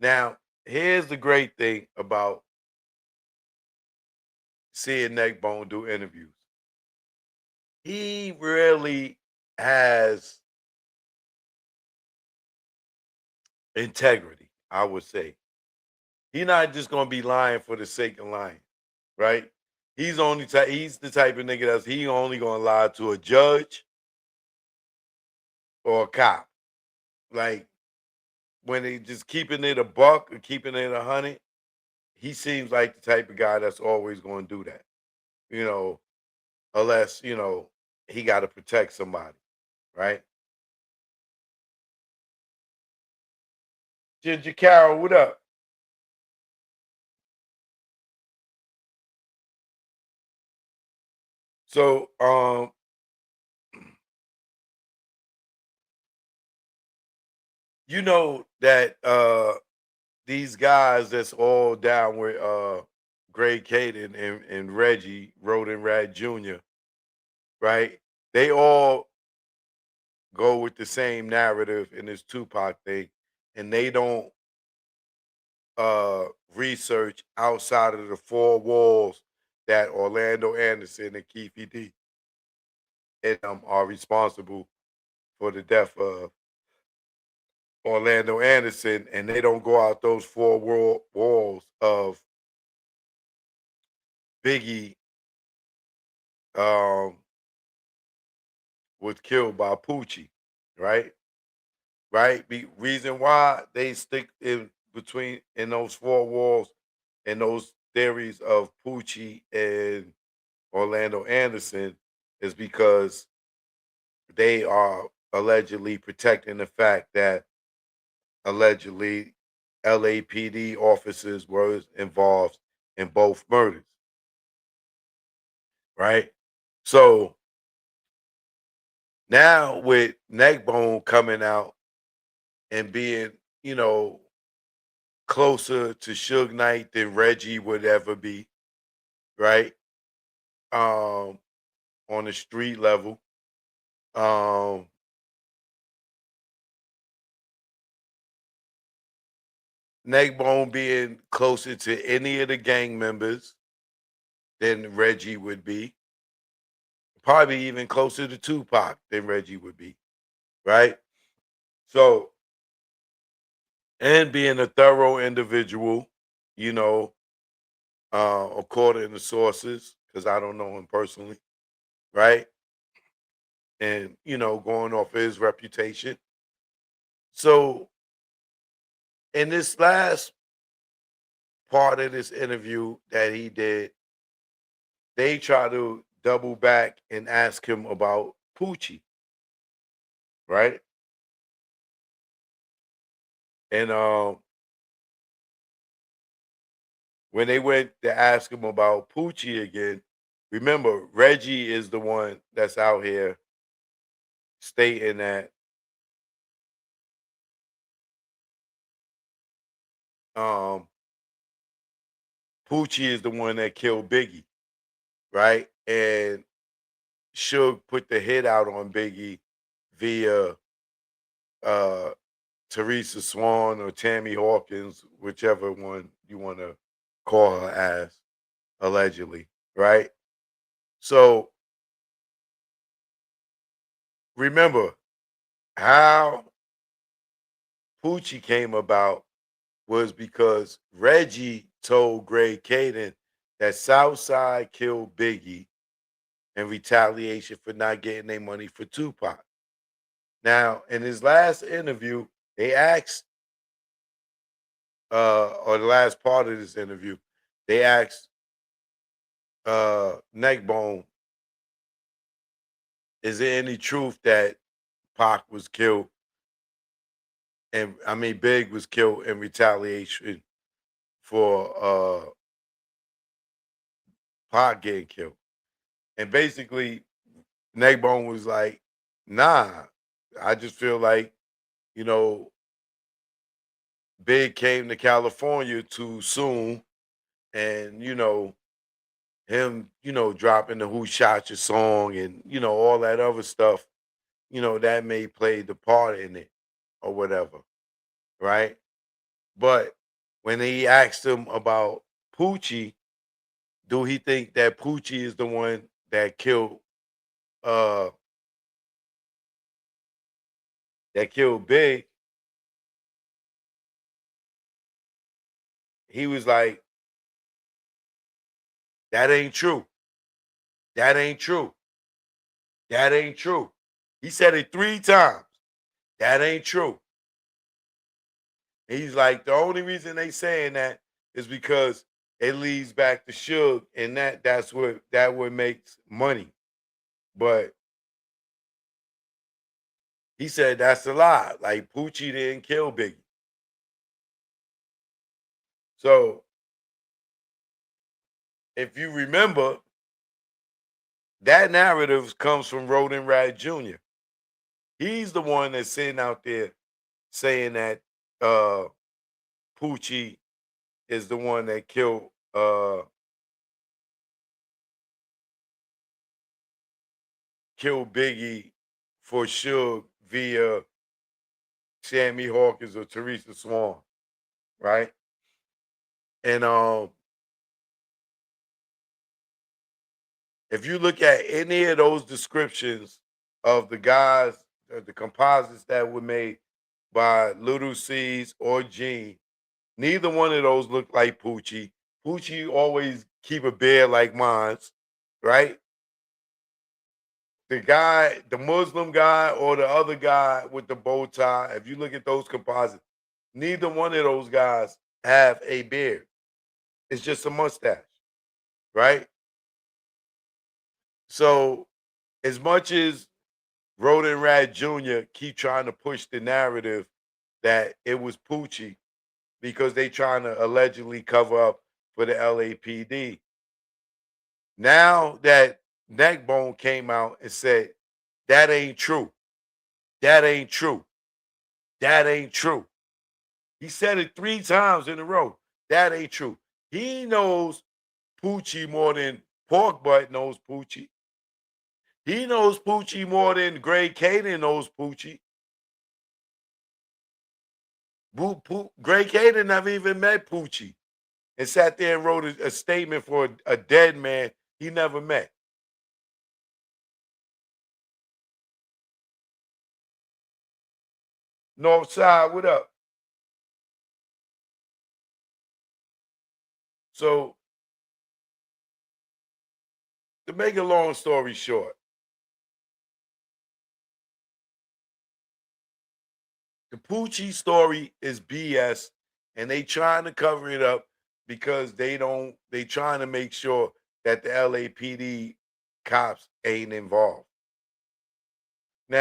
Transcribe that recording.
Now, here's the great thing about seeing Neckbone do interviews. He really has integrity, I would say. He's not just gonna be lying for the sake of lying, right? He's the type of nigga that's he only gonna lie to a judge or a cop. Like when they just keeping it a buck or keeping it 100, he seems like the type of guy that's always gonna do that. You know, unless, he gotta protect somebody, right? Ginger Carol, what up? So, you know that these guys that's all down with Greg Caden and Reggie Roden Rad Jr., right? They all go with the same narrative in this Tupac thing, and they don't uh research outside of the four walls that Orlando Anderson and Keefe D and are responsible for the death of Orlando Anderson, and they don't go out those walls of Biggie um, was killed by Poochie, right? Right. Reason why they stick in between in those four walls and those theories of Poochie and Orlando Anderson is because they are allegedly protecting the fact that allegedly LAPD officers were involved in both murders, right? So now with Neckbone coming out and being, you know, closer to Suge Knight than Reggie would ever be, right? Um, on the street level. Um, Neckbone being closer to any of the gang members than Reggie would be. Probably even closer to Tupac than Reggie would be, right? So, and being a thorough individual, you know, according to sources, because I don't know him personally, right? And, going off his reputation. So, in this last part of this interview that he did, they try to double back and ask him about Poochie, right? And when they went to ask him about Poochie again, remember Reggie is the one that's out here stating that um Poochie is the one that killed Biggie, right? And Suge put the hit out on Biggie via uh Teresa Swan or Tammy Hawkins, whichever one you want to call her as, allegedly, right? So remember how Poochie came about was because Reggie told Greg Caden that Southside killed Biggie in retaliation for not getting their money for Tupac. Now, in his last interview, they asked, or the last part of this interview, they asked Neckbone, is there any truth that Pac was killed and I mean Big was killed in retaliation for Pac getting killed? And basically Neckbone was like, nah, I just feel like, you know, Big came to California too soon and, him, dropping the Who Shot Your song and, all that other stuff, that may play the part in it or whatever, right? But when he asked him about Poochie, do he think that Poochie is the one uh that killed Big? He was like, that ain't true. That ain't true. That ain't true. He said it 3 times. That ain't true. He's like, the only reason they saying that is because it leads back to Suge, and that what makes money. But he said that's a lie. Like Poochie didn't kill Biggie. So if you remember, that narrative comes from Roden Rat Jr. He's the one that's sitting out there saying that uh Poochie is the one that killed Biggie for sure via Sammy Hawkins or Teresa Swan, right? And if you look at any of those descriptions of the guys, the composites that were made by Little C's or Gene, neither one of those look like Poochie. Poochie always keep a beard like mine's, right? The guy, the Muslim guy or the other guy with the bow tie, if you look at those composites, neither one of those guys have a beard. It's just a mustache, right? So as much as Roden Rat Jr. keep trying to push the narrative that it was Poochie because they trying to allegedly cover up for the LAPD. Now that Neckbone came out and said, that ain't true. That ain't true. That ain't true. He said it 3 times in a row. That ain't true. He knows Poochie more than Pork Butt knows Poochie. He knows Poochie more than Greg Caden knows Poochie. Greg Caden never even met Poochie and sat there and wrote a statement for a dead man he never met. Northside, what up? So to make a long story short, the Poochie story is BS, and they trying to cover it up because they trying to make sure that the LAPD cops ain't involved.